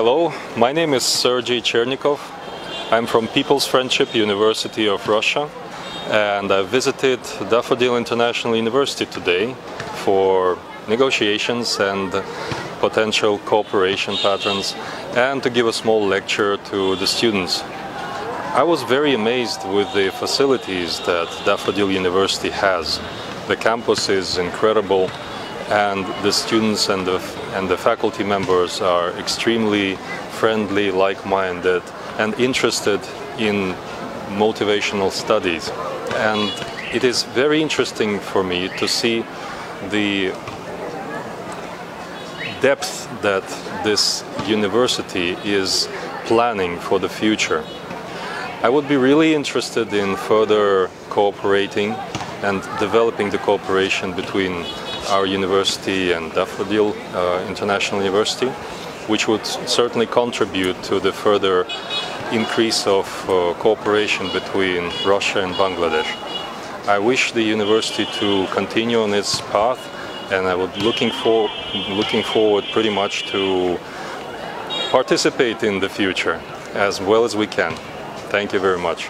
Hello, my name is Sergey Chernikov. I'm from People's Friendship University of Russia, and I visited Daffodil International University today for negotiations and potential cooperation patterns, and to give a small lecture to the students. I was very amazed with the facilities that Daffodil University has. The campus is incredible, and the students and the faculty members are extremely friendly, like-minded, and interested in motivational studies. And it is very interesting for me to see the depth that this university is planning for the future. I would be really interested in further cooperating and developing the cooperation between our university and Daffodil International University, which would certainly contribute to the further increase of cooperation between Russia and Bangladesh. I wish the university to continue on its path, and I would looking forward pretty much to participate in the future as well as we can. Thank you very much.